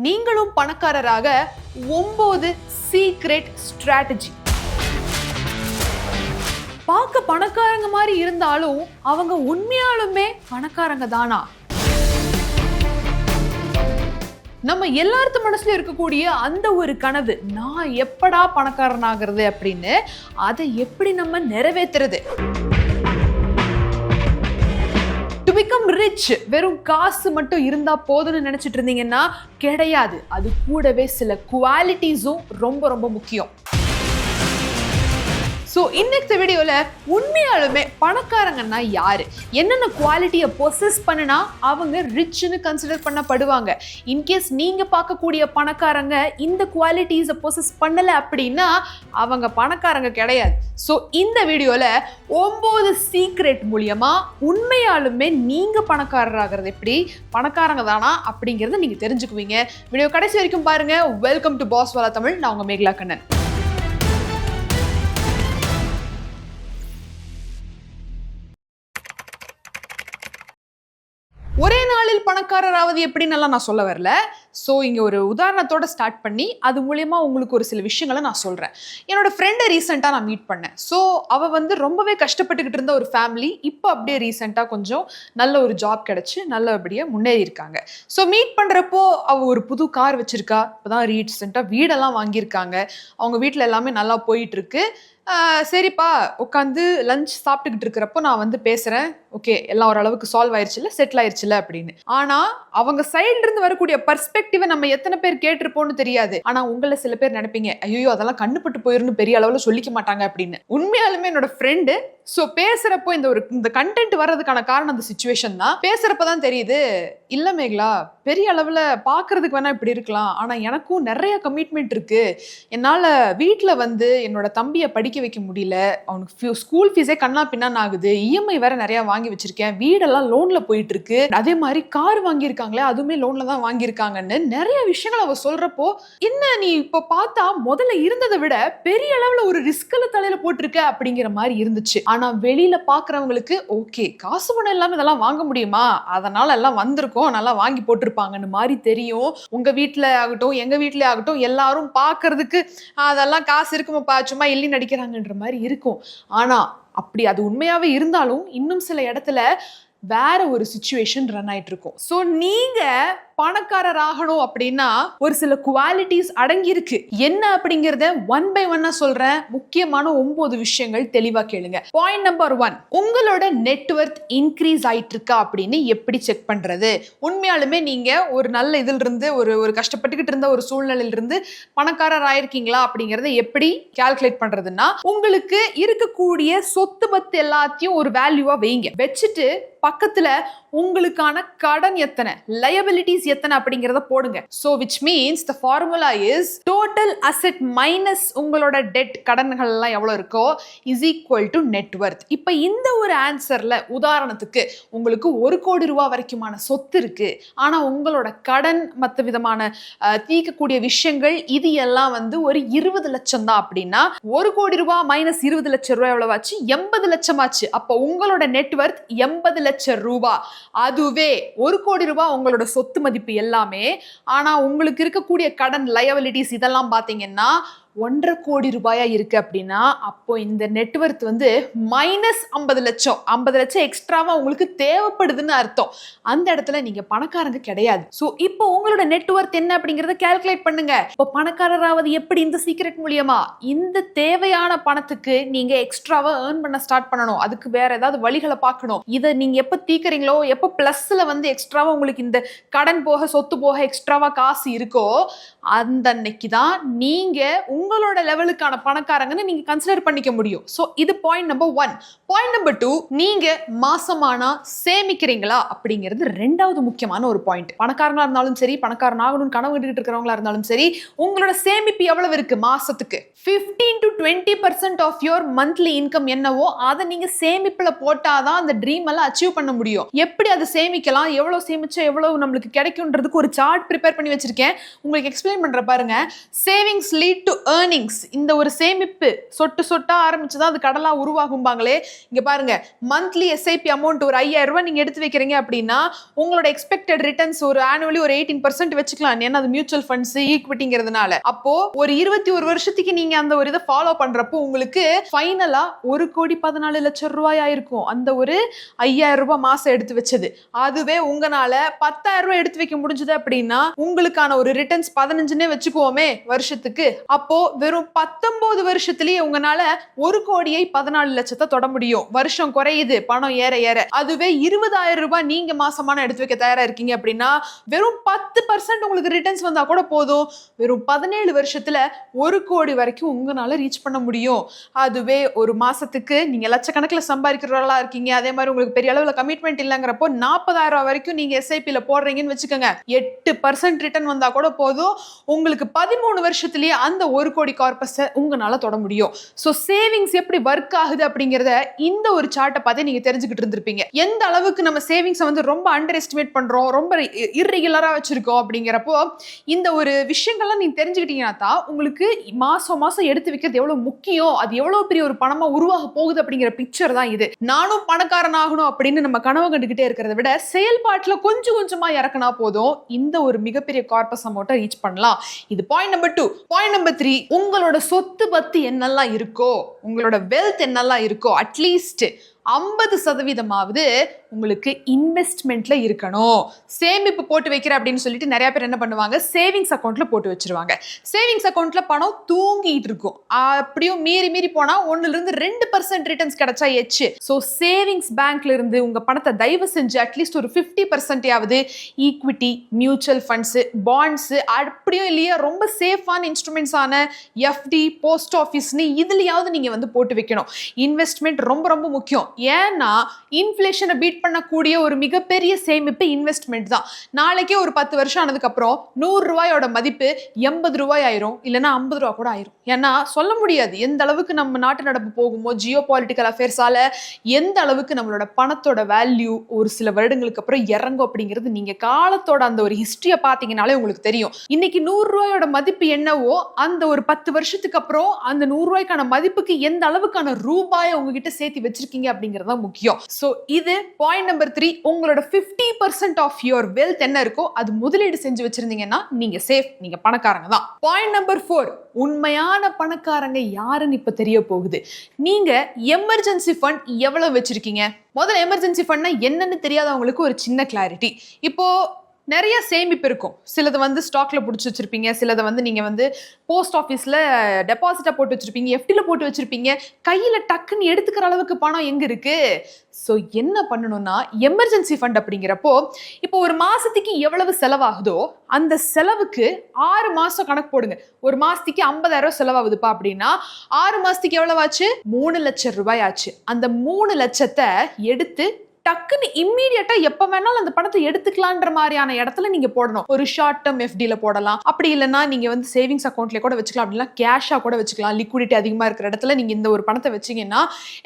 நீங்களும் பணக்காரராக 9 secret strategy. பார்க்க பணக்காரங்க மாதிரி இருந்தாலும் அவங்க உண்மையாலுமே பணக்காரங்க தானா? நம்ம எல்லாத்து மனசுல இருக்கக்கூடிய அந்த ஒரு கனவு, நான் எப்படா பணக்காரன் ஆகிறது அப்படின்னு, அதை எப்படி நம்ம நிறைவேற்றுறது? டு பிகம் ரிச் வெறும் காசு மட்டும் இருந்தா போதும்னு நினைச்சிட்டு இருந்தீங்கன்னா கிடையாது. அது கூடவே சில குவாலிட்டிஸும் ரொம்ப ரொம்ப முக்கியம். ஸோ இன்னைக்கு வீடியோல உண்மையாலுமே பணக்காரங்கன்னா யாரு, என்னென்ன குவாலிட்டியை பொசஸ் பண்ணினா அவங்க ரிச்னு கன்சிடர் பண்ணப்படுவாங்க. இன்கேஸ் நீங்க பார்க்கக்கூடிய பணக்காரங்க இந்த குவாலிட்டிஸை பொசஸ் பண்ணல அப்படின்னா அவங்க பணக்காரங்க கிடையாது. ஸோ இந்த வீடியோல 9 சீக்ரெட் மூலியமா உண்மையாலுமே நீங்க பணக்காரராகிறது எப்படி, பணக்காரங்க தானா அப்படிங்கறத நீங்க தெரிஞ்சுக்குவீங்க. வீடியோ கடைசி வரைக்கும் பாருங்க. வெல்கம் டு பாஸ் வாலா தமிழ். நான் உங்க மேகலா கண்ணன். ஒரே நாளில் பணக்காரராவது எப்படின்னு நான் சொல்ல வரல. ஸோ இங்கே ஒரு உதாரணத்தோட ஸ்டார்ட் பண்ணி அது மூலயமா உங்களுக்கு ஒரு சில விஷயங்களை நான் சொல்கிறேன். என்னோட ஃப்ரெண்டை ரீசெண்டாக நான் மீட் பண்ணேன். ஸோ அவள் ரொம்பவே கஷ்டப்பட்டுக்கிட்டு இருந்த ஒரு ஃபேமிலி, இப்போ அப்படியே ரீசெண்டாக கொஞ்சம் நல்ல ஒரு ஜாப் கிடச்சி நல்லபடியாக முன்னேறி இருக்காங்க. ஸோ மீட் பண்ணுறப்போ அவள் ஒரு புது கார் வச்சுருக்கா, இப்போ தான் ரீசெண்டாக வீடெல்லாம் வாங்கியிருக்காங்க. அவங்க வீட்டில் எல்லாமே நல்லா போயிட்டுருக்கு. சரிப்பா உட்காந்து லஞ்ச் சாப்பிட்டுக்கிட்டு இருக்கிறப்போ நான் பேசுகிறேன், ஓகே எல்லாம் ஓரளவுக்கு சால்வ் ஆயிடுச்சுல, செட்டில் ஆயிடுச்சுல அப்படின்னு. ஆனால் அவங்க சைட்ல இருந்து வரக்கூடிய பர்ஸ்பெக்டிவை நம்ம எத்தனை பேர் கேட்டிருப்போம்னு தெரியாது. ஆனால் உங்களை சில பேர் நினைப்பீங்க, ஐயோ அதெல்லாம் கண்ணுப்பட்டு போயிருன்னு பெரிய அளவில் சொல்லிக்க மாட்டாங்க அப்படின்னு. உண்மையாலுமே என்னோட ஃப்ரெண்டு ஸோ பேசுறப்போ இந்த கண்டென்ட் வர்றதுக்கான காரணம் அந்த சிச்சுவேஷன் தான். பேசுறப்பதான் தெரியுது, இல்ல மேகலா பெரிய அளவில் பார்க்கறதுக்கு வேணா இப்படி இருக்கலாம், ஆனால் எனக்கும் நிறைய கமிட்மெண்ட் இருக்கு. என்னால் வீட்டில் என்னோட தம்பியை படிக்க வைக்க முடியல, அவனுக்கு ஸ்கூல் ஃபீஸே கண்ணா பின்னான்னு ஆகுது, இஎம்ஐ வேற நிறைய வாங்கி வச்சிருக்கேன், வீடெல்லாம் லோன்ல போயிட்டு இருக்கு, அதே மாதிரி கார் வாங்கியிருக்காங்களே அதுவுமே லோன்ல தான் வாங்கியிருக்காங்கன்னு நிறைய விஷயங்கள் அவ சொல்றப்போ, என்ன நீ இப்போ பார்த்தா முதல்ல இருந்ததை விட பெரிய அளவில் ஒரு ரிஸ்க்ல தலையில போட்டிருக்க அப்படிங்கிற மாதிரி இருந்துச்சு. ஆனா வெளியில பாக்குறவங்களுக்கு ஓகே காசு பணம் இல்லாம இதெல்லாம் வாங்க முடியுமா, அதனால எல்லாம் வந்திருக்கோம் நல்லா வாங்கி போட்டிருப்பாங்கன்னு மாதிரி தெரியும். உங்க வீட்டுல ஆகட்டும் எங்க வீட்டுல ஆகட்டும் எல்லாரும் பாக்குறதுக்கு அதெல்லாம் காசு இருக்குமாப்பா சும்மா எள்ளி நடிக்கிறாங்கன்ற மாதிரி இருக்கும். ஆனா அப்படி அது உண்மையாவே இருந்தாலும் இன்னும் சில இடத்துல வேற ஒரு சிச்சுவேஷன் ரன் ஆயிட்டு இருக்கும். ஸோ நீங்க பணக்காரர் ஆகணும் அப்படின்னா ஒரு சில குவாலிட்டிஸ் அடங்கி இருக்கு. என்ன அப்படிங்கறத 1 by 1 சொல்றேன். முக்கியமான 9 விஷயங்கள் தெளிவா கேளுங்க. பாயிண்ட் நம்பர் 1, உங்களோட நெட்வொர்த் இன்க்ரீஸ் ஆயிட்டு இருக்கா அப்படின்னு எப்படி செக் பண்றது? உண்மையாலுமே நீங்க ஒரு நல்ல இதில் இருந்து ஒரு கஷ்டப்பட்டுக்கிட்டு இருந்த ஒரு சூழ்நிலையில இருந்து பணக்காரர் ஆயிருக்கீங்களா அப்படிங்கறத எப்படி கால்குலேட் பண்றதுன்னா, உங்களுக்கு இருக்கக்கூடிய சொத்து பத்து எல்லாத்தையும் ஒரு வேல்யூவா வைங்க. வச்சுட்டு பக்கத்துல உங்களுக்கான கடன் எத்தனை, liabilities எத்தனை அப்படிங்கறத போடுங்க. So which means the formula is total asset minus உங்களோட டெட் கடன்கள் எல்லாம் எவ்வளவு இருக்கோ is equal to net worth. இப்ப இந்த ஒரு ஆன்சர்ல உதாரணத்துக்கு உங்களுக்கு 1 கோடி ரூபாய் வரைக்குமான சொத்து இருக்கு, ஆனா உங்களோட கடன் மற்ற விதமான தீர்க்கக்கூடிய விஷயங்கள் இது எல்லாம் ஒரு 20 லட்சம் தான் அப்படின்னா 1 கோடி ரூபாய் மைனஸ் 20 லட்சம் ரூபாய் எவ்வளவு ஆச்சு? 80 லட்சம் ஆச்சு. அப்ப உங்களோட நெட்வொர்த் 80 லட்சம் ரூபாய். அதுவே 1 கோடி ரூபாய் உங்களோட சொத்து மதிப்பு எல்லாமே, ஆனா உங்களுக்கு இருக்கக்கூடிய கடன் லயபிலிட்டிஸ் இதெல்லாம் பாத்தீங்கன்னா 1.5 கோடி ரூபாயா இருக்கு அப்படின்னா அப்போ இந்த நெட்வொர்த் மைனஸ் 50 லட்சம் 50 லட்சம் எக்ஸ்ட்ராவா உங்களுக்கு தேவைப்படுதுன்னு அர்த்தம். அந்த இடத்துல நீங்க பணக்காரங்க கிடையாது. சோ இப்போ உங்களோட நெட்வொர்த் என்ன அப்படிங்கறத கால்குலேட் பண்ணுங்க. இப்போ பணக்காரராவது எப்படி? இந்த சீக்ரெட் மூலியமா இந்த தேவையான பணத்துக்கு நீங்க எக்ஸ்ட்ராவா ஏர்ன் பண்ண ஸ்டார்ட் பண்ணணும். அதுக்கு வேற ஏதாவது வழிகளை பார்க்கணும். இதை நீங்க எப்ப தீக்கிறீங்களோ, எப்ப பிளஸ்ல எக்ஸ்ட்ராவா உங்களுக்கு இந்த கடன் போக சொத்து போக எக்ஸ்ட்ராவா காசு இருக்கோ அந்த அன்னைக்கு தான் நீங்க உங்களோட லெவலுக்கான பணக்காரங்கன்னு நீங்க கன்சிடர் பண்ணிக்க முடியும். சோ இது பாயிண்ட் நம்பர் 1. பாயிண்ட் நம்பர் 2, நீங்க மாசமானா சேமிக்கிறீங்களா அப்படிங்கிறது ரெண்டாவது முக்கியமான ஒரு பாயிண்ட். பணக்காரங்களா இருந்தாலும் சரி, பணக்காரன் ஆகணும்னு கனவு கண்டுகிட்டு இருக்கிறவங்களா இருந்தாலும் சரி, உங்களோட சேமிப்பு எவ்வளவு இருக்கு மாசத்துக்கு? 15 to 20% of your monthly income என்னவோ அதை நீங்க சேமிப்புல போட்டாதான் அந்த ட்ரீம் எல்லாம் அச்சீவ் பண்ண முடியும். எப்படி அதை சேமிக்கலாம், எவ்வளவு சேமிச்சா எவ்வளவு நம்மளுக்கு கிடைக்கும்ன்றதுக்கு ஒரு சார்ட் ப்ரிப்பேர் பண்ணி வச்சிருக்கேன், உங்களுக்கு எக்ஸ்பிளைன் பண்ற பாருங்க. சேவிங்ஸ் லீட் டு ஏர்னிங்ஸ், இந்த ஒரு சேமிப்பு சொட்டு சொட்டா ஆரம்பிச்சுதான் அது கடலா உருவாகும்பாங்களே. இங்க பாருங்க, மந்த்லி எஸ்ஐபி அமௌண்ட் ஒரு 5000 ரூபாய் நீங்க எடுத்து வைக்கிறீங்க அப்படின்னா உங்களோட எக்ஸ்பெக்டட் ரிட்டர்ன்ஸ் ஒரு ஆனுவலி ஒரு 18% வச்சுக்கலாம். ஏன்னா அது மியூச்சுவல் ஃபண்ட்ஸ் ஈக்விட்டிங்கிறதுனால. அப்போ ஒரு 21 வருஷத்துக்கு நீங்க அந்த ஒரு இதை ஃபாலோ பண்றப்போ உங்களுக்கு ஃபைனலா 1,14,00,000 ரூபாய் ஆயிருக்கும். அந்த ஒரு 5000 ரூபாய் மாசம் எடுத்து வச்சது. அதுவே உங்களால 10,000 ரூபாய் எடுத்து வைக்க முடிஞ்சது அப்படின்னா உங்களுக்கான ஒரு ரிட்டர்ன்ஸ் 15னே வச்சுக்குவோமே வருஷத்துக்கு. அப்போ வெறும் 19 வருஷத்திலேயே உங்களால 1,14,00,000 தொட முடியும். வருஷம் குறையுது, பணம் ஏற ஏற. அதுவே 20,000 ரூபாய் நீங்க மாசமான எடுத்து வைக்க தயாரா இருக்கீங்க அப்படின்னா வெறும் 10% உங்களுக்கு ரிட்டர்ன்ஸ் வந்தா கூட போதும். வெறும் 17 வருஷத்துல 1 கோடி வரைக்கும் உங்களால ரீச் பண்ண முடியும். அதுவே ஒரு மாசத்துக்கு நீங்க லட்சக்கணக்கில் சம்பாதிக்கிறவர்களா இருக்கீங்க, அதே மாதிரி உங்களுக்கு பெரிய அளவுல கமிட்மெண்ட் இல்லங்கிறப்போ 40,000 ரூபாய் வரைக்கும் நீங்க எஸ்ஐபில போடுறீங்கன்னு வச்சுக்கோங்க, 8% ரிட்டர்ன் வந்தா கூட போதும். உங்களுக்கு 13 வருஷத்துலயே அந்த 1 கோடி கார்பஸ் உங்களால தொட முடியும். சோ சேவிங்ஸ் எப்படி ஒர்க் ஆகுது அப்படிங்கறத இந்த ஒரு சார்ட்டை பார்த்து நீங்க தெரிஞ்சுக்கிட்டு இருந்திருப்பீங்க. எந்த அளவுக்கு நம்ம சேவிங்ஸை வந்து ரொம்ப அண்டர் எஸ்டிமேட் பண்றோம், ரொம்ப இர்ரெகுலரா வச்சிருக்கோம் அப்படிங்கிறப்போ இந்த ஒரு விஷயங்கள்லாம் நீங்க தெரிஞ்சுக்கிட்டீங்கன்னா தான் உங்களுக்கு மாசம் மாசம் எடுத்து வைக்கிறது எவ்வளவு முக்கியம், அது எவ்வளவு பெரிய ஒரு பணமா உருவாக போகுது அப்படிங்கிற பிக்சர் தான் இது. நானும் பணக்காரன் ஆகணும் அப்படின்னு நம்ம கனவு கண்டுகிட்டே இருக்கிறத விட செயல்பாட்டுல கொஞ்சம் கொஞ்சமா இறக்குனா போதும் இந்த ஒரு மிகப்பெரிய கார்பஸ் அமௌண்ட்டை ரீச் பண்ணலாம். இது பாயிண்ட் நம்பர் 2. பாயிண்ட் நம்பர் 3, உங்களோட சொத்து பத்தி என்னெல்லாம் இருக்கோ, உங்களோட வெல்த் என்னெல்லாம் இருக்கோ, அட்லீஸ்ட் 50% உங்களுக்கு இன்வெஸ்ட்மெண்ட்ல இருக்கணும். சேமிப்பு போட்டு வைக்கிற அப்படின்னு சொல்லிட்டு நிறைய பேர் என்ன பண்ணுவாங்க, சேவிங்ஸ் அக்கௌண்ட்ல போட்டு வச்சிருவாங்க. சேவிங்ஸ் அக்கௌண்ட்ல பணம் தூங்கிட்டு இருக்கும். அப்படியும் மீறி போனா 1-2% ரிட்டர்ன்ஸ் கிடைச்சா எச்சு. ஸோ சேவிங்ஸ் பேங்க்ல இருந்து உங்க பணத்தை தயவு செஞ்சு அட்லீஸ்ட் ஒரு 50% ஈக்விட்டி, மியூச்சுவல் ஃபண்ட்ஸ், பாண்ட்ஸ், அப்படியும் இல்லையா ரொம்ப சேஃபான இன்ஸ்ட்ருமெண்ட்ஸ் ஆன எஃப்டி, போஸ்ட் ஆஃபீஸ்னு இதுலயாவது நீங்க வந்து போட்டு வைக்கணும். இன்வெஸ்ட்மெண்ட் ரொம்ப ரொம்ப முக்கியம். ஏன்னா இன்ஃப்ளேஷனை பீட் பண்ணக்கூடிய ஒரு மிகப்பெரிய சேமிப்பு இன்வெஸ்ட்மெண்ட் தான். நாளைக்கே ஒரு 10 வருஷம் ஆனதுக்கு அப்புறம் 100 ரூபாயோட மதிப்பு 80 ரூபாய் ஆயிரும், இல்லைன்னா 50 ரூபாய் கூட ஆயிரும். ஏன்னா சொல்ல முடியாது எந்த அளவுக்கு நம்ம நாட்டு நடப்பு போகுமோ, ஜியோ பாலிட்டிக்கல் அஃபேர்ஸால எந்த அளவுக்கு நம்மளோட பணத்தோட வேல்யூ ஒரு சில வருடங்களுக்கு அப்புறம் இறங்கும் அப்படிங்கிறது நீங்க காலத்தோட அந்த ஒரு ஹிஸ்டரியை பார்த்தீங்கன்னாலே உங்களுக்கு தெரியும். இன்னைக்கு 100 ரூபாயோட மதிப்பு என்னவோ அந்த ஒரு 10 வருஷத்துக்கு அப்புறம் அந்த 100 ரூபாய்க்கான மதிப்புக்கு எந்த அளவுக்கான ரூபாயை உங்ககிட்ட சேர்த்து வச்சிருக்கீங்க அப்படிங்கிறது முக்கியம். சோ இது பாயிண்ட் நம்பர் 3. உங்களோட 50% ஆஃப் யுவர் வெல்த் என்ன இருக்கோ அது முதலீடு செஞ்சு வச்சிருந்தீங்கன்னா நீங்க சேஃப், நீங்க பணக்காரங்க தான். பாயிண்ட் நம்பர் 4, உண்மையான பணக்காரங்க யாருன்னு இப்ப தெரிய போகுது. நீங்க எமர்ஜென்சி ஃபண்ட் எவ்வளவு வச்சிருக்கீங்க? முதல்ல எமர்ஜென்சி ஃபண்ட்னா என்னன்னு தெரியாதவங்களுக்கு ஒரு சின்ன கிளாரிட்டி. இப்போ நிறைய சேமிப்பு இருக்கும். சிலது வந்து ஸ்டாக்ல பிடிச்சி வச்சிருப்பீங்க, சிலதை வந்து நீங்க வந்து போஸ்ட் ஆஃபீஸ்ல டெபாசிட்டா போட்டு வச்சிருப்பீங்க, எஃப்டில போட்டு வச்சிருப்பீங்க. கையில டக்குன்னு எடுத்துக்கிற அளவுக்கு பணம் எங்க இருக்கு? ஸோ என்ன பண்ணணும்னா எமர்ஜென்சி ஃபண்ட் அப்படிங்கிறப்போ இப்போ ஒரு மாசத்துக்கு எவ்வளவு செலவாகுதோ அந்த செலவுக்கு 6 மாசம் கணக்கு போடுங்க. ஒரு மாசத்துக்கு 50,000 செலவாகுதுப்பா அப்படின்னா 6 மாசத்துக்கு எவ்வளவு ஆச்சு? 3 லட்சம் ரூபாய் ஆச்சு. அந்த 3 லட்சத்தை எடுத்து டக்குன்னு இம்மீடியட்டா எப்ப வேணாலும் அந்த பணத்தை எடுத்துக்கலான்ற மாதிரியான இடத்துல நீங்க போடணும். ஒரு ஷார்ட் டேர்ம் எஃப்டில போடலாம், அப்படி இல்லைன்னா நீங்க வந்து சேவிங்ஸ் அக்கௌண்ட்ல கூட வச்சுக்கலாம், அப்படின்னா கேஷா கூட வச்சுக்கலாம். லிக்விடிட்டி அதிகமா இருக்கிற இடத்துல நீங்க இந்த ஒரு பணத்தை வச்சீங்கன்னா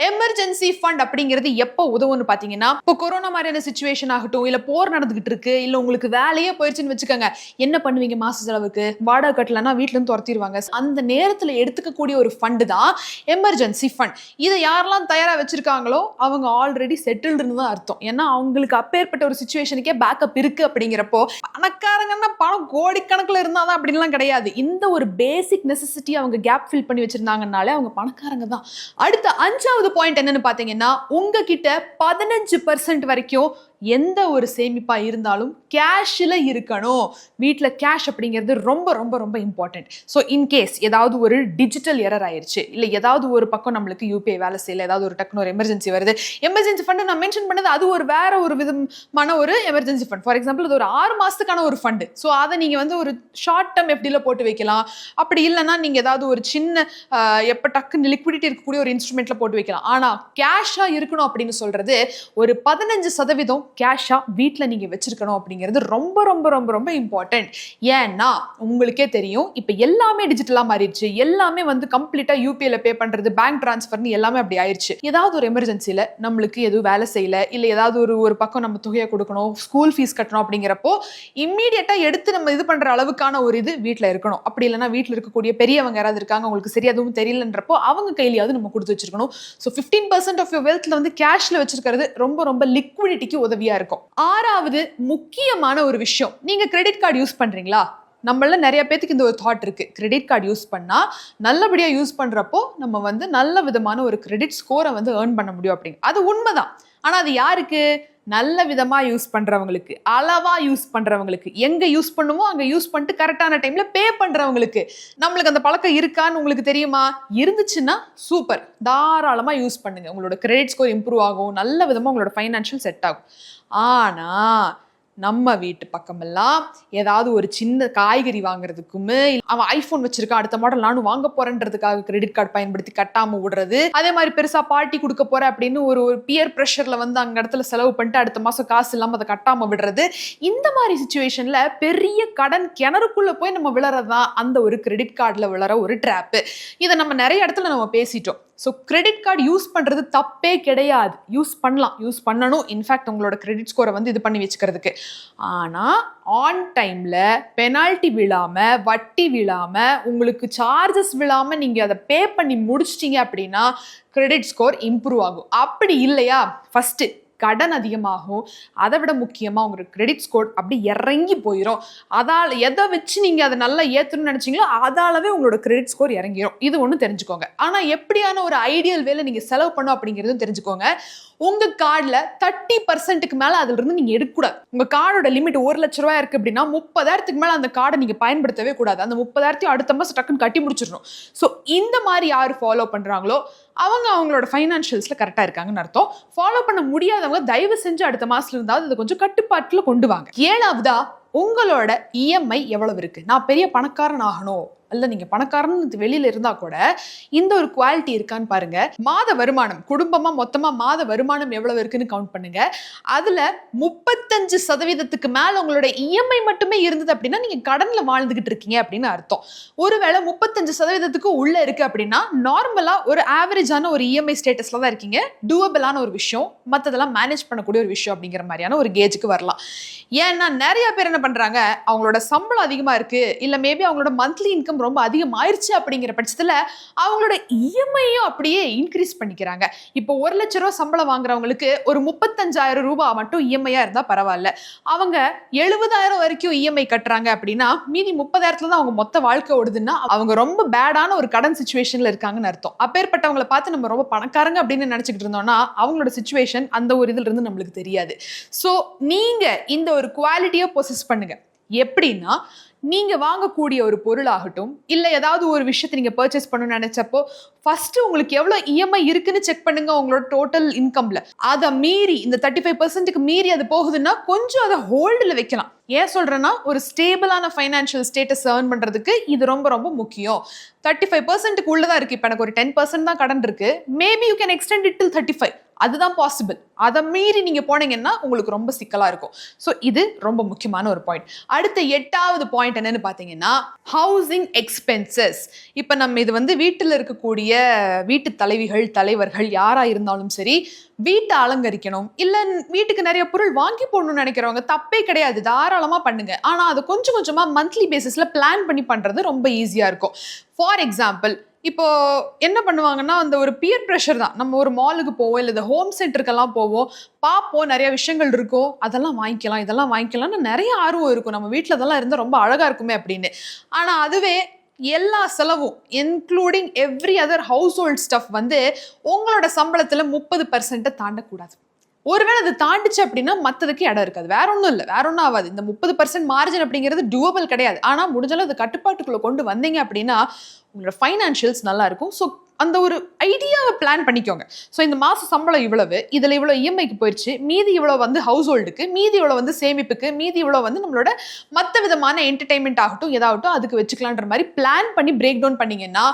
எமர்ஜென்சி ஃபண்ட் அப்படிங்கிறது எப்போ உதவும்னு பாத்தீங்கன்னா, இப்போ கொரோனா மாதிரியான சிச்சுவேஷன் ஆகட்டும், இல்ல போர் நடந்துகிட்டு இருக்கு, இல்ல உங்களுக்கு வேலையே போயிடுச்சுன்னு வச்சுக்கோங்க, என்ன பண்ணுவீங்க? மாச செலவுக்கு வாடகை கட்டலன்னா வீட்டுல இருந்து துரத்திடுவாங்க. அந்த நேரத்துல எடுத்துக்கக்கூடிய ஒரு ஃபண்ட் தான் எமர்ஜென்சி ஃபண்ட். இதை யாரெல்லாம் தயாரா வச்சிருக்காங்களோ அவங்க ஆல்ரெடி செட்டில்டு தான் அர்த்தம். ஏன்னா அவங்களுக்கு அப்பேற்பட்ட ஒரு சிச்சுவேஷனுக்கே பேக்கப் இருக்கு. அப்படிங்கிறப்போ பணக்காரங்கன்னா பணம் கோடிக்கணக்கில் இருந்தாதான் அப்படின்லாம் கிடையாது. இந்த ஒரு பேசிக் நெசசிட்டி அவங்க கேப் ஃபில் பண்ணி வச்சிருந்தாங்கனாலே அவங்க பணக்காரங்க தான். அடுத்த 5வது பாயிண்ட் என்னன்னு பாத்தீங்கன்னா, உங்ககிட்ட 15% வரைக்கும் எந்த ஒரு சேமிப்பா இருந்தாலும் கேஷ்ல இருக்கணும். வீட்டில் கேஷ் அப்படிங்கிறது ரொம்ப ரொம்ப ரொம்ப இம்பார்ட்டன்ட். ஸோ இன்கேஸ் ஏதாவது ஒரு டிஜிட்டல் எரர் ஆயிடுச்சு, இல்லை ஏதாவது ஒரு பக்கம் நம்மளுக்கு யூபிஐ வேலை செய்யல, ஏதாவது ஒரு டக்குனு ஒரு எமர்ஜென்சி வருது, எமர்ஜென்சி ஃபண்ட் நான் மென்ஷன் பண்ணது அது ஒரு வேற ஒரு விதமான ஒரு எமர்ஜென்சி ஃபண்ட். ஃபார் எக்ஸாம்பிள் இது ஒரு 6 மாசத்துக்கான ஒரு ஃபண்டு. ஸோ அதை நீங்க வந்து ஒரு ஷார்ட் டேர்ம் எஃப்டில போட்டு வைக்கலாம். அப்படி இல்லைன்னா நீங்க ஏதாவது ஒரு சின்ன எப்போ டக்குன்னு லிக்விடிட்டி இருக்கக்கூடிய ஒரு இன்ஸ்ட்ருமெண்ட்ல போட்டு வைக்கலாம். ஆனா கேஷா இருக்கணும் அப்படின்னு சொல்றது ஒரு 15% கேஷா வீட்டில் நீங்கள் வச்சிருக்கணும் அப்படிங்கிறது ரொம்ப ரொம்ப ரொம்ப ரொம்ப இம்பார்ட்டன்ட். ஏன்னா உங்களுக்கே தெரியும், இப்போ எல்லாமே டிஜிட்டலாக மாறிடுச்சு. எல்லாமே வந்து கம்ப்ளீட்டாக யூபிஐல பே பண்ணுறது, பேங்க் டிரான்ஸ்ஃபர்னு எல்லாமே அப்படி ஆயிடுச்சு. ஏதாவது ஒரு எமர்ஜென்சியில் நம்மளுக்கு எதுவும் வேலை செய்யல, இல்லை ஏதாவது ஒரு பக்கம் நம்ம தொகையை கொடுக்கணும், ஸ்கூல் ஃபீஸ் கட்டணும் அப்படிங்கிறப்போ இம்மீடியட்டாக எடுத்து நம்ம இது பண்ணுற அளவுக்கான ஒரு இது வீட்டில் இருக்கணும். அப்படி இல்லைன்னா வீட்டில் இருக்கக்கூடிய பெரியவங்க யாராவது இருக்காங்க, உங்களுக்கு சரி அதுவும் தெரியலன்றப்போ அவங்க கையிலையாவது நம்ம கொடுத்து வச்சிருக்கணும். ஸோ 15% ஆஃப் யோர் வெல்த்ல வந்து கேஷ்ல வச்சிருக்கிறது ரொம்ப ரொம்ப லிக்விடிட்டிக்கு உதவியா இருக்கும். 6வது முக்கியமான ஒரு விஷயம், நீங்க கிரெடிட் கார்டு யூஸ் பண்றீங்களா? நம்மள நிறைய பேத்துக்கு இந்த ஒரு தாட் இருக்கு, கிரெடிட் கார்டு யூஸ் பண்ணா நல்லபடியா யூஸ் பண்றப்போ நம்ம வந்து நல்ல விதமான ஒரு கிரெடிட் ஸ்கோரை வந்து ஏர்ன் பண்ண முடியும் அப்படிங்க. அது உண்மைதான். ஆனா அது யாருக்கு? நல்ல விதமா யூஸ் பண்றவங்களுக்கு, அளவா யூஸ் பண்றவங்களுக்கு, எங்க யூஸ் பண்ணுமோ அங்க யூஸ் பண்ணிட்டு கரெக்டான டைம்ல பே பண்றவங்களுக்கு. நம்மளுக்கு அந்த பழக்கம் இருக்கான்னு உங்களுக்கு தெரியுமா? இருந்துச்சுன்னா சூப்பர், தாராளமா யூஸ் பண்ணுங்க. உங்களோட கிரெடிட் ஸ்கோர் இம்ப்ரூவ் ஆகும், நல்ல விதமா உங்களோட ஃபைனான்ஷியல் செட் ஆகும். ஆனா நம்ம வீட்டு பக்கமெல்லாம் ஏதாவது ஒரு சின்ன காய்கறி வாங்குறதுக்குமே, அவன் ஐபோன் வச்சிருக்கான் அடுத்த மாடல் நானும் வாங்க போறேன்றதுக்காக கிரெடிட் கார்டு பயன்படுத்தி கட்டாம விடுறது, அதே மாதிரி பெருசா பார்ட்டி கொடுக்க போறேன் அப்படின்னு ஒரு பியர் பிரஷர்ல வந்து அங்க இடத்துல செலவு பண்ணிட்டு அடுத்த மாசம் காசு இல்லாம அதை கட்டாம விடுறது, இந்த மாதிரி சிச்சுவேஷன்ல பெரிய கடன் கிணறுக்குள்ள போய் நம்ம விழறதுதான் அந்த ஒரு கிரெடிட் கார்டுல விழற ஒரு ட்ராப்பு. இதை நம்ம நிறைய இடத்துல நம்ம பேசிட்டோம். ஸோ கிரெடிட் கார்டு யூஸ் பண்ணுறது தப்பே கிடையாது, யூஸ் பண்ணலாம், யூஸ் பண்ணணும். இன்ஃபேக்ட் உங்களோட கிரெடிட் ஸ்கோரை வந்து இது பண்ணி வச்சுக்கிறதுக்கு. ஆனால் ஆன் டைமில் பெனால்ட்டி விழாமல், வட்டி விழாமல், உங்களுக்கு சார்ஜஸ் விழாமல் நீங்கள் அதை பே பண்ணி முடிச்சிட்டிங்க அப்படின்னா கிரெடிட் ஸ்கோர் இம்ப்ரூவ் ஆகும். அப்படி இல்லையா, ஃபஸ்ட்டு கடன் அதிகமாகும், அதை விட முக்கியமாக உங்களுக்கு கிரெடிட் ஸ்கோர் அப்படி இறங்கி போயிடும். அதால் எதை வச்சு நீங்கள் அதை நல்லா ஏற்றணும்னு நினச்சிங்களோ அதாலவே உங்களோட கிரெடிட் ஸ்கோர் இறங்கிடும். இது ஒன்று தெரிஞ்சுக்கோங்க. ஆனால் எப்படியான ஒரு ஐடியல் வேலை நீங்கள் செலவு பண்ணும் அப்படிங்கிறதும் தெரிஞ்சுக்கோங்க. உங்கள் கார்டில் 30%க்கு மேலே அதிலிருந்து நீங்கள் எடுக்கக்கூடாது. உங்கள் கார்டோட லிமிட் 1 லட்ச ரூபாய் இருக்குது அப்படின்னா 30,000க்கு மேலே அந்த கார்டை நீங்கள் பயன்படுத்தவே கூடாது. அந்த 30,000 அடுத்த மாதம் டக்குன்னு கட்டி முடிச்சிடணும். ஸோ இந்த மாதிரி யார் ஃபாலோ பண்ணுறாங்களோ அவங்க அவங்களோட ஃபைனான்ஷியல்ஸில் கரெக்டாக இருக்காங்கன்னு அர்த்தம். ஃபாலோ பண்ண முடியாதவங்க தயவு செஞ்சு அடுத்த மாதத்துல இருந்தாவது அதை கொஞ்சம் கட்டுப்பாட்டில் கொண்டு வாங்க. 7வதா உங்களோட இஎம்ஐ எவ்வளவு இருக்கு? நான் பெரிய பணக்காரன் ஆகணும், அல்ல நீங்க பணக்காரன்னு வெளியில இருந்தா கூட இந்த ஒரு குவாலிட்டி இருக்கான்னு பாருங்க. மாத வருமானம், குடும்பமா மொத்தமா மாத வருமானம் எவ்வளவு இருக்குன்னு கவுண்ட் பண்ணுங்க. அதுல 35% மேல உங்களோட இஎம்ஐ மட்டுமே இருந்தது அப்படின்னா நீங்க கடன்ல வாழ்ந்துகிட்டு இருக்கீங்க அப்படின்னு அர்த்தம். ஒருவேளை 35% உள்ள இருக்கு அப்படின்னா நார்மலா ஒரு ஆவரேஜான ஒரு இஎம்ஐ ஸ்டேட்டஸ்ல தான் இருக்கீங்க. டூவபிளான ஒரு விஷயம், மற்றதெல்லாம் மேனேஜ் பண்ணக்கூடிய ஒரு விஷயம் அப்படிங்கிற மாதிரியான ஒரு கேஜுக்கு வரலாம். ஏன்னா நிறைய பேர் என்ன பண்றாங்க, அவங்களோட சம்பளம் அதிகமா இருக்கு, இல்ல மேபி அவங்களோட மந்த்லி இன்கம் ரொம்ப அதிகமாயிருச்சு அப்படிங்கிற பட்சத்துல அவங்களோட இஎம்ஐயும் அப்படியே இன்க்ரீஸ் பண்ணிக்கிறாங்க. இப்போ 1 லட்ச ரூபாய் சம்பளம் வாங்குறவங்களுக்கு ஒரு 35,000 ரூபாய் மட்டும் இஎம்ஐயா இருந்தா பரவாயில்ல. அவங்க 70,000 வரைக்கும் இஎம்ஐ கட்டுறாங்க அப்படின்னா மீதி 30,000 தான் அவங்க மொத்த வாழ்க்கை ஓடுதுன்னா அவங்க ரொம்ப பேடான ஒரு கடன் சிச்சுவேஷன்ல இருக்காங்கன்னு அர்த்தம். அப்பேற்பட்டவங்களை பார்த்து நம்ம ரொம்ப பணக்காரங்க அப்படின்னு நினைச்சுக்கிட்டு இருந்தோம்னா அவங்களோட சிச்சுவேஷன் அந்த ஒரு இதுல இருந்து நம்மளுக்கு தெரியாது. ஸோ நீங்க இந்த ஒரு குவாலிட்டியை பொசஸ் பண்ணுங்க. எப்படின்னா, நீங்க வாங்கக்கூடிய ஒரு பொருளாகட்டும், இல்ல ஏதாவது ஒரு விஷயத்தை நீங்க பர்ச்சேஸ் பண்ணணும்னு நினைச்சப்போ ஃபர்ஸ்ட் உங்களுக்கு எவ்வளவு இஎம்ஐ இருக்குன்னு செக் பண்ணுங்க உங்களோட டோட்டல் இன்கம்ல. அதை மீறி இந்த 35%க்கு மீறி அது போகுதுன்னா கொஞ்சம் அதை ஹோல்டுல வைக்கலாம். ஏன் சொல்றேன்னா, ஒரு ஸ்டேபிளான ஃபைனான்ஷியல் ஸ்டேட்டஸ் ஏர்ன் பண்றதுக்கு இது ரொம்ப ரொம்ப முக்கியம். 35%க்கு உள்ளதான் இருக்கு, இப்போ எனக்கு ஒரு 10% தான் கடன் இருக்கு, maybe you can extend it டில் 35. அதுதான் பாசிபிள். அதை மீறி நீங்க போனீங்கன்னா உங்களுக்கு ரொம்ப சிக்கலா இருக்கும். ஸோ இது ரொம்ப முக்கியமான ஒரு பாயிண்ட். அடுத்த 8வது பாயிண்ட் என்னன்னு பாத்தீங்கன்னா, ஹவுசிங் எக்ஸ்பென்சஸ். இப்போ நம்ம இது வந்து வீட்டில் இருக்கக்கூடிய வீட்டு தலைவிகள், தலைவர்கள் யாரா இருந்தாலும் சரி, வீட்டை அலங்கரிக்கணும், இல்ல வீட்டுக்கு நிறைய பொருள் வாங்கி போடணும்னு நினைக்கிறவங்க தப்பே கிடையாது, தாராளமா பண்ணுங்க. ஆனா அது கொஞ்சம் கொஞ்சமா மந்த்லி பேசிஸ்ல பிளான் பண்ணி பண்றது ரொம்ப ஈஸியா இருக்கும். ஃபார் எக்ஸாம்பிள், இப்போ என்ன பண்ணுவாங்கன்னா, அந்த ஒரு பியர் ப்ரெஷர் தான். நம்ம ஒரு மாலுக்கு போவோம், இல்லை இந்த ஹோம் சென்டருக்கெல்லாம் போவோம், பார்ப்போம், நிறைய விஷயங்கள் இருக்கும், அதெல்லாம் வாங்கிக்கலாம், இதெல்லாம் வாங்கிக்கலாம்னு நிறைய ஆர்வம் இருக்கும். நம்ம வீட்டில் அதெல்லாம் இருந்தால் ரொம்ப அழகா இருக்குமே அப்படின்னு. ஆனால் அதுவே எல்லா செலவும் including every other house hold stuff வந்து உங்களோட சம்பளத்துல 30% தாண்டக்கூடாது. ஒருவேளை அது தாண்டிச்சு அப்படின்னா மற்றதுக்கு இடம் இருக்காது. வேற ஒன்றும் இல்லை, வேற ஒன்றும் ஆகாது. இந்த 30% மார்ஜின் அப்படிங்கிறது டூவபிள் கிடையாது. ஆனால் முடிஞ்சாலும் அது கட்டுப்பாட்டுக்குள்ள கொண்டு வந்தீங்க அப்படின்னா உங்களோட ஃபைனான்ஷியல்ஸ் நல்லா இருக்கும். ஸோ அந்த ஒரு ஐடியாவை பிளான் பண்ணிக்கோங்க. ஸோ இந்த மாதம் சம்பளம் இவ்வளவு, இதில் இவ்வளோ இஎம்ஐக்கு போயிடுச்சு, மீதி இவ்வளோ வந்து ஹவுஸ் ஹோல்டுக்கு, மீதி இவ்வளோ வந்து சேமிப்புக்கு, மீதி இவ்வளோ வந்து நம்மளோட மற்ற விதமான என்டர்டைன்மெண்ட் ஆகட்டும், எதாகட்டும் அதுக்கு வச்சுக்கலான்ற மாதிரி பிளான் பண்ணி பிரேக் டவுன் பண்ணீங்கன்னா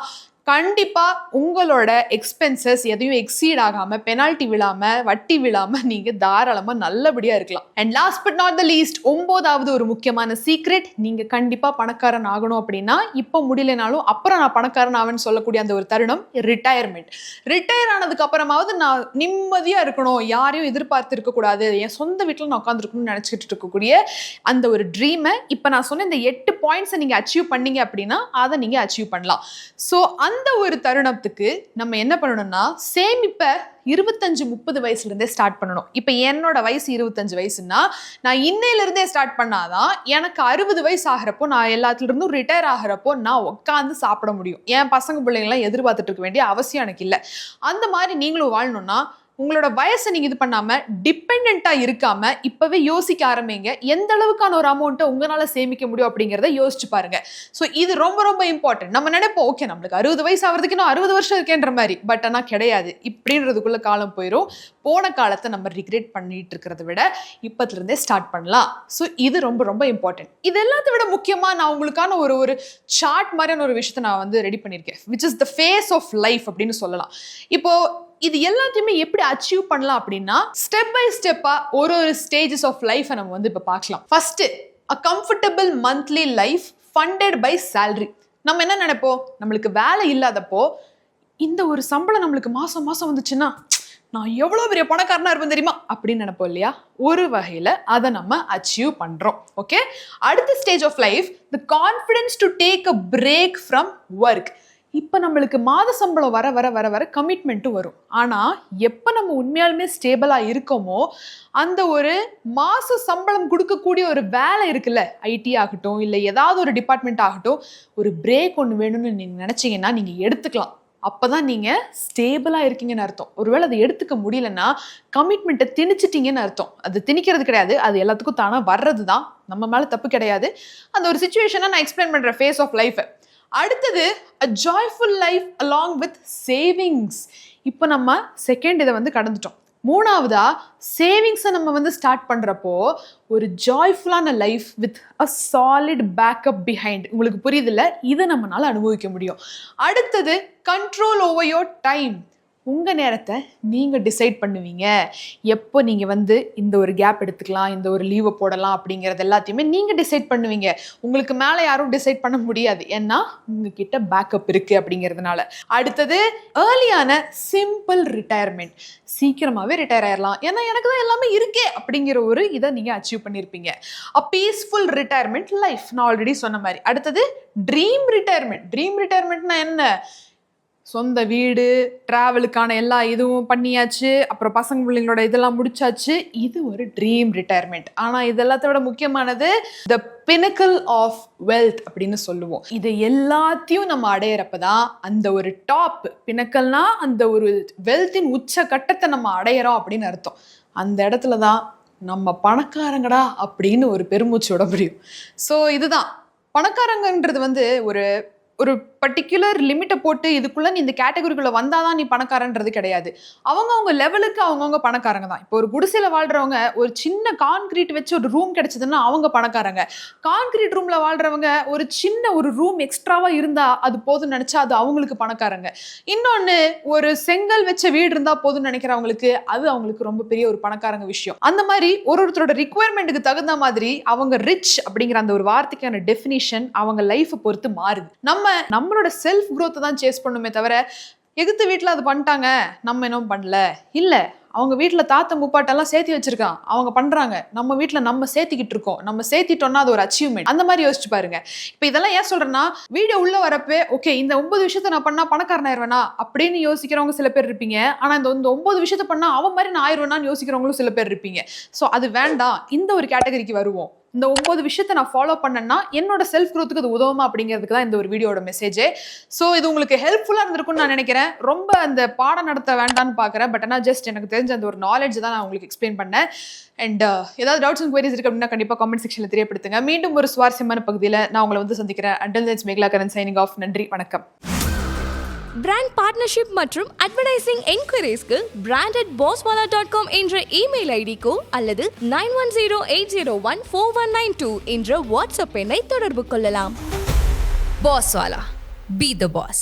கண்டிப்பா உங்களோட எக்ஸ்பென்சஸ் எதையும் எக்ஸீட் ஆகாம, பெனால்ட்டி விழாம, வட்டி விழாம நீங்க தாராளமா நல்லபடியா இருக்கலாம். And last but not the least, 9வது ஒரு முக்கியமான சீக்ரெட், நீங்க கண்டிப்பா பணக்காரன் ஆகணும் அப்படின்னா இப்போ முடியலனாலும் அப்புறம் நான் பணக்காரன் ஆவேன்னு சொல்லக்கூடிய அந்த ஒரு தருணம் ரிட்டையர்மெண்ட். ரிட்டையர் ஆனதுக்கு அப்புறமாவது நான் நிம்மதியா இருக்கணும், யாரையும் எதிர்பார்த்து இருக்கக்கூடாது, என் சொந்த வீட்டில் நான் உட்காந்துருக்கணும்னு நினைச்சிட்டு இருக்கக்கூடிய அந்த ஒரு ட்ரீமை இப்போ நான் சொன்ன இந்த 8 பாயிண்ட்ஸை நீங்க அச்சீவ் பண்ணீங்க அப்படின்னா அதை நீங்க அச்சீவ் பண்ணலாம். ஸோ அந்த ஒரு தருணத்துக்கு நம்ம என்ன பண்ணணும்னா, சேமிப்பை 25-30 வயசுல இருந்தே ஸ்டார்ட் பண்ணணும். இப்போ என்னோட வயசு 25 வயசுன்னா நான் இன்னையில இருந்தே ஸ்டார்ட் பண்ணாதான் எனக்கு 60 வயசு ஆகிறப்போ, நான் எல்லாத்துல இருந்தும் ரிட்டையர் ஆகிறப்போ நான் உட்காந்து சாப்பிட முடியும். என் பசங்க பிள்ளைங்களாம் எதிர்பார்த்துட்டு இருக்க வேண்டிய அவசியம் எனக்கு இல்லை. அந்த மாதிரி நீங்களும் வாழணும்னா உங்களோட வயசை நீங்க இது பண்ணாம டிபெண்டா இருக்காம இப்பவே யோசிக்க ஆரம்பிங்க. எந்த அளவுக்கான ஒரு அமௌண்ட்டை உங்களால சேமிக்க முடியும் அப்படிங்கிறத யோசிச்சு பாருங்க. ஸோ இது ரொம்ப ரொம்ப இம்பார்ட்டன்ட். நம்ம நினைப்போம், ஓகே நம்மளுக்கு 60 வயசு ஆகிறதுக்கு இன்னும் 60 வருஷம் இருக்கேன்ற மாதிரி. பட் ஆனால் கிடையாது. இப்படின்றதுக்குள்ள காலம் போயிடும். போன காலத்தை நம்ம ரிக்ரெட் பண்ணிட்டு இருக்கிறத விட இப்பத்துல இருந்தே ஸ்டார்ட் பண்ணலாம். ஸோ இது ரொம்ப ரொம்ப இம்பார்ட்டன்ட். இது எல்லாத்த விட முக்கியமா நான் உங்களுக்கான ஒரு சார்ட் மாதிரியான ஒரு விஷயத்தை நான் வந்து ரெடி பண்ணியிருக்கேன், which is the phase of life அப்படின்னு சொல்லலாம். இப்போ இது எல்லாத்தையுமே எப்படி அச்சீவ் பண்ணலாம் அப்படின்னா, ஸ்டெப் பை ஸ்டெப்பா ஒரு ஸ்டேஜஸ் ஆஃப் லைஃபை நம்ம வந்து இப்போ பார்க்கலாம். First, a comfortable monthly life funded by salary. நம்ம என்ன நினைப்போம், நம்மளுக்கு வேலை இல்லாதப்போ இந்த ஒரு சம்பளம் நம்மளுக்கு மாசம் மாசம் வந்துச்சுன்னா நான் எவ்வளோ பெரிய பணக்காரனா இருப்பேன் தெரியுமா அப்படின்னு நினைப்போம் இல்லையா? ஒரு வகையில் அதை நம்ம அச்சீவ் பண்ணுறோம். ஓகே, அடுத்த stage of life, the confidence to take a break from work. இப்போ நம்மளுக்கு மாத சம்பளம் வர வர வர வர கமிட்மெண்ட்டும் வரும். ஆனால் எப்போ நம்ம உண்மையாலுமே ஸ்டேபிளாக இருக்கோமோ, அந்த ஒரு மாத சம்பளம் கொடுக்கக்கூடிய ஒரு வேலை இருக்குல்ல, ஐடி ஆகட்டும் இல்லை ஏதாவது ஒரு டிபார்ட்மெண்ட் ஆகட்டும், ஒரு பிரேக் ஒன்று வேணும்னு நீங்கள் நினச்சிங்கன்னா நீங்கள் எடுத்துக்கலாம். அப்போ தான் நீங்கள் ஸ்டேபிளாக இருக்கீங்கன்னு அர்த்தம். ஒருவேளை அதை எடுத்துக்க முடியலன்னா கமிட்மெண்ட்டை திணிச்சிட்டிங்கன்னு அர்த்தம். அது திணிக்கிறது கிடையாது, அது எல்லாத்துக்கும் தானாக வர்றது தான், நம்ம மேலே தப்பு கிடையாது. அந்த ஒரு சுச்சுவேஷனை நான் எக்ஸ்பிளைன் பண்ணுறேன், ஃபேஸ் ஆஃப் லைஃபை. அடுத்தது, a joyful life along with savings. இப்போ நம்ம செகண்ட் இதை வந்து கடந்துட்டோம். மூணாவதா, சேவிங்ஸை நம்ம வந்து ஸ்டார்ட் பண்ணுறப்போ ஒரு ஜாய்ஃபுல்லான life with a solid backup behind. உங்களுக்கு புரியுதில்ல, இதை நம்மளால அனுபவிக்க முடியும். அடுத்தது, கண்ட்ரோல் ஓவர் யோர் டைம். உங்கள் நேரத்தை நீங்கள் டிசைட் பண்ணுவீங்க. எப்போ நீங்கள் வந்து இந்த ஒரு கேப் எடுத்துக்கலாம், இந்த ஒரு லீவை போடலாம் அப்படிங்கிறது எல்லாத்தையுமே நீங்கள் டிசைட் பண்ணுவீங்க. உங்களுக்கு மேலே யாரும் டிசைட் பண்ண முடியாது, ஏன்னா உங்ககிட்ட பேக்கப் இருக்குது அப்படிங்கிறதுனால. அடுத்தது, ஏர்லியான சிம்பிள் ரிட்டையர்மெண்ட். சீக்கிரமாகவே ரிட்டையர் ஆயிடலாம், ஏன்னா எனக்கு தான் எல்லாமே இருக்கே அப்படிங்கிற ஒரு இதை நீங்கள் அச்சீவ் பண்ணியிருப்பீங்க. அ பீஸ்ஃபுல் ரிட்டையர்மெண்ட் லைஃப், நான் ஆல்ரெடி சொன்ன மாதிரி. அடுத்தது, ட்ரீம் ரிட்டையர்மெண்ட். ட்ரீம் ரிட்டையர்மெண்ட்னா என்ன? சொந்த வீடு, ட்ராவலுக்கான எல்லா இதுவும் பண்ணியாச்சு, அப்புறம் பசங்க பிள்ளைங்களோட இதெல்லாம் முடிச்சாச்சு. இது ஒரு ட்ரீம் ரிட்டையர்மெண்ட். ஆனால் இது எல்லாத்தோட முக்கியமானது த பினக்கிள் ஆஃப் வெல்த் அப்படின்னு சொல்லுவோம். இது எல்லாத்தையும் நம்ம அடையிறப்ப தான் அந்த ஒரு டாப், பினக்கல்னா அந்த ஒரு வெல்த்தின் உச்ச கட்டத்தை நம்ம அடையிறோம் அப்படின்னு அர்த்தம். அந்த இடத்துல தான் நம்ம பணக்காரங்கடா அப்படின்னு ஒரு பெருமூச்சு விட முடியும். ஸோ இதுதான் பணக்காரங்கன்றது வந்து ஒரு பர்டிகுலர் லிமிட்டை போட்டு இதுக்குள்ளே நீ இந்த கேட்டகரிக்குள்ளே வந்தால் தான் நீ பணக்காரன்றது கிடையாது. அவங்கவுங்க லெவலுக்கு அவங்கவுங்க பணக்காரங்க தான். இப்போ ஒரு குடிசையில் வாழ்கிறவங்க ஒரு சின்ன கான்கிரீட் வச்சு ஒரு ரூம் கிடைச்சதுன்னா அவங்க பணக்காரங்க. கான்கிரீட் ரூமில் வாழ்கிறவங்க ஒரு சின்ன ஒரு ரூம் எக்ஸ்ட்ராவாக இருந்தால் அது போதும்னு நினச்சா அது அவங்களுக்கு பணக்காரங்க. இன்னொன்று, ஒரு செங்கல் வச்ச வீடு இருந்தால் போதும்னு நினைக்கிறவங்களுக்கு அது அவங்களுக்கு ரொம்ப பெரிய ஒரு பணக்காரங்க விஷயம். அந்த மாதிரி ஒருத்தரோட ரிக்குவயர்மெண்ட்டுக்கு தகுந்த மாதிரி அவங்க ரிச் அப்படிங்கிற அந்த ஒரு வார்த்தைக்கான டெஃபினிஷன் அவங்க லைஃப்பை பொறுத்து மாறுது. நம்மளோட செல்ஃப் growth தான் சேஸ் பண்ணுமே தவிர, எகுத்து வீட்டில் அது பண்ணிட்டாங்க நம்ம இன்னும் பண்ணல இல்லை, அவங்க வீட்டில் தாத்தா முப்பாட்டெல்லாம் சேர்த்து வச்சிருக்கான், அவங்க பண்ணுறாங்க, நம்ம வீட்டில் நம்ம சேர்த்திக்கிட்டு இருக்கோம், நம்ம சேர்த்திட்டோம்னா அது ஒரு அச்சீவ்மெண்ட். அந்த மாதிரி யோசிச்சு பாருங்க. இப்போ இதெல்லாம் ஏன் சொல்கிறேன்னா, வீடியோ உள்ள வரப்பே ஓகே இந்த 9 விஷயத்த நான் பண்ணால் பணக்காரன் ஆயிடுவேனா அப்படின்னு யோசிக்கிறவங்க சில பேர் இருப்பீங்க. ஆனால் இந்த 9 விஷயத்த பண்ணால் அவன் மாதிரி நான் ஆயிடுவேனான்னு யோசிக்கிறவங்களும் சில பேர் இருப்பீங்க. ஸோ அது வேண்டாம், இந்த ஒரு கேட்டகரிக்கு வருவோம். இந்த 9 விஷயத்தை நான் ஃபாலோ பண்ணேன்னா என்னோட செல்ஃப் growthக்கு அது உதவுமா அப்படிங்கிறதுக்கு தான் இந்த ஒரு வீடியோட மெசேஜே. ஸோ இது உங்களுக்கு ஹெல்ப்ஃபுல்லாக இருந்திருக்கும்னு நான் நினைக்கிறேன். ரொம்ப அந்த பாடம் நடத்த வேண்டாம்னு பார்க்குறேன். பட் ஆனால் ஜஸ்ட் எனக்கு தெரிஞ்ச அந்த ஒரு நாலேஜ் தான் நான் உங்களுக்கு எக்ஸ்பிளைன் பண்ணேன். அண்ட் ஏதாவது டவுட்ஸ் அண்ட் குவரிஸ் இருக்கு அப்படின்னா கண்டிப்பாக காமெண்ட் செக்ஷனில் தெரியப்படுத்துங்க. மீண்டும் ஒரு சுவாரஸ்யமான பகுதியில் நான் உங்களை வந்து சந்திக்கிறேன். Until then, Mekhala Karan signing off. நன்றி, வணக்கம். பிராண்ட் பார்ட்னர்ஷிப் மற்றும் அட்வர்டைசிங் என்கொயரிஸ்க்கு brand@bosswala.com என்ற இமெயில் ஐடிக்கோ அல்லது 9108014192 என்ற வாட்ஸ்அப் எண்ணை தொடர்பு கொள்ளலாம். Bosswala. Be the boss.